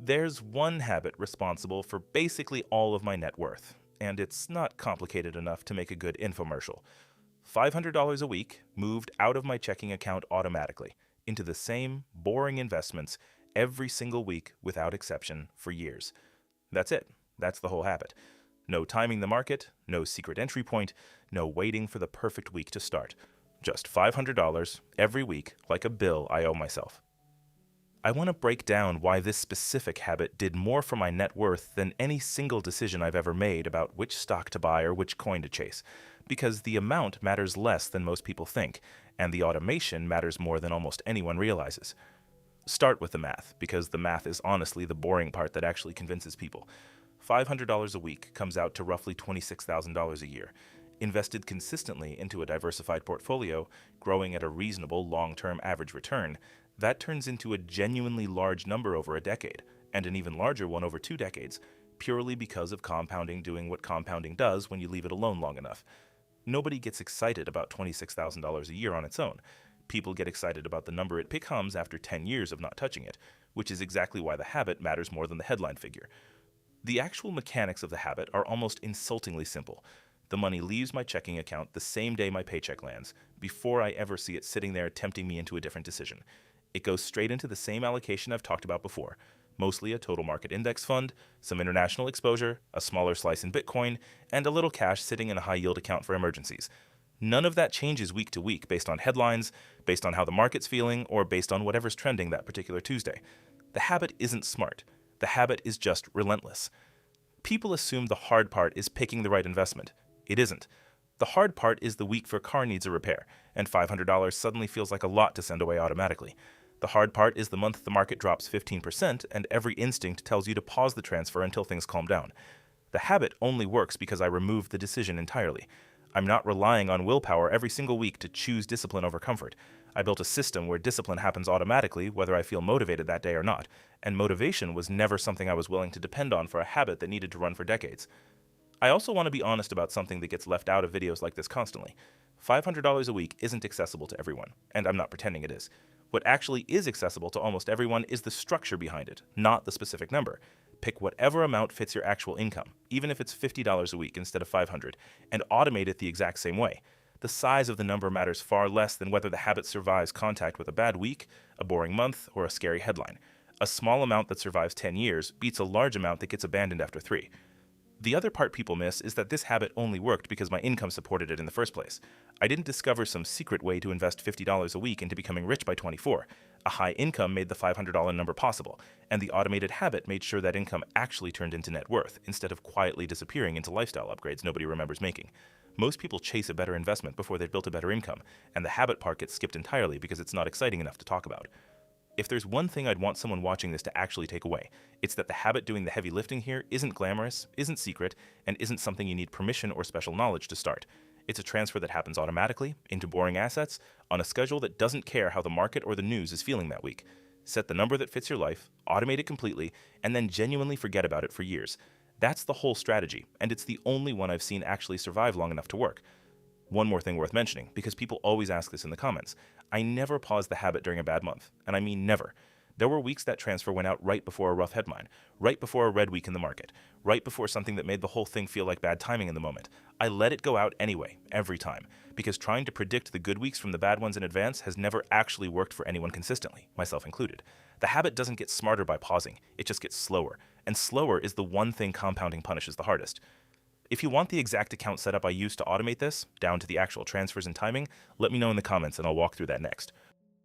There's one habit responsible for basically all of my net worth, and it's not complicated enough to make a good infomercial. $500 a week moved out of my checking account automatically into the same boring investments every single week without exception for years. That's it. That's the whole habit. No timing the market, no secret entry point, no waiting for the perfect week to start. Just $500 every week like a bill I owe myself. I want to break down why this specific habit did more for my net worth than any single decision I've ever made about which stock to buy or which coin to chase, because the amount matters less than most people think, and the automation matters more than almost anyone realizes. Start with the math, because the math is honestly the boring part that actually convinces people. $500 a week comes out to roughly $26,000 a year. Invested consistently into a diversified portfolio, growing at a reasonable long-term average return, that turns into a genuinely large number over a decade, and an even larger one over 2 decades, purely because of compounding doing what compounding does when you leave it alone long enough. Nobody gets excited about $26,000 a year on its own. People get excited about the number it becomes after 10 years of not touching it, which is exactly why the habit matters more than the headline figure. The actual mechanics of the habit are almost insultingly simple. The money leaves my checking account the same day my paycheck lands, before I ever see it sitting there tempting me into a different decision. It goes straight into the same allocation I've talked about before, mostly a total market index fund, some international exposure, a smaller slice in Bitcoin, and a little cash sitting in a high-yield account for emergencies. None of that changes week to week based on headlines, based on how the market's feeling, or based on whatever's trending that particular Tuesday. The habit isn't smart. The habit is just relentless. People assume the hard part is picking the right investment. It isn't. The hard part is the week your car needs a repair, and $500 suddenly feels like a lot to send away automatically. The hard part is the month the market drops 15% and every instinct tells you to pause the transfer until things calm down. The habit only works because I removed the decision entirely. I'm not relying on willpower every single week to choose discipline over comfort. I built a system where discipline happens automatically whether I feel motivated that day or not, and motivation was never something I was willing to depend on for a habit that needed to run for decades. I also want to be honest about something that gets left out of videos like this constantly. $500 a week isn't accessible to everyone, and I'm not pretending it is. What actually is accessible to almost everyone is the structure behind it, not the specific number. Pick whatever amount fits your actual income, even if it's $50 a week instead of $500, and automate it the exact same way. The size of the number matters far less than whether the habit survives contact with a bad week, a boring month, or a scary headline. A small amount that survives 10 years beats a large amount that gets abandoned after 3. The other part people miss is that this habit only worked because my income supported it in the first place. I didn't discover some secret way to invest $50 a week into becoming rich by 24. A high income made the $500 number possible, and the automated habit made sure that income actually turned into net worth, instead of quietly disappearing into lifestyle upgrades nobody remembers making. Most people chase a better investment before they've built a better income, and the habit part gets skipped entirely because it's not exciting enough to talk about. If there's one thing I'd want someone watching this to actually take away, it's that the habit doing the heavy lifting here isn't glamorous, isn't secret, and isn't something you need permission or special knowledge to start. It's a transfer that happens automatically, into boring assets, on a schedule that doesn't care how the market or the news is feeling that week. Set the number that fits your life, automate it completely, and then genuinely forget about it for years. That's the whole strategy, and it's the only one I've seen actually survive long enough to work. One more thing worth mentioning, because people always ask this in the comments. I never paused the habit during a bad month, and I mean never. There were weeks that transfer went out right before a rough headline, right before a red week in the market, right before something that made the whole thing feel like bad timing in the moment. I let it go out anyway, every time, because trying to predict the good weeks from the bad ones in advance has never actually worked for anyone consistently, myself included. The habit doesn't get smarter by pausing, it just gets slower, and slower is the one thing compounding punishes the hardest. If you want the exact account setup I used to automate this, down to the actual transfers and timing, let me know in the comments and I'll walk through that next.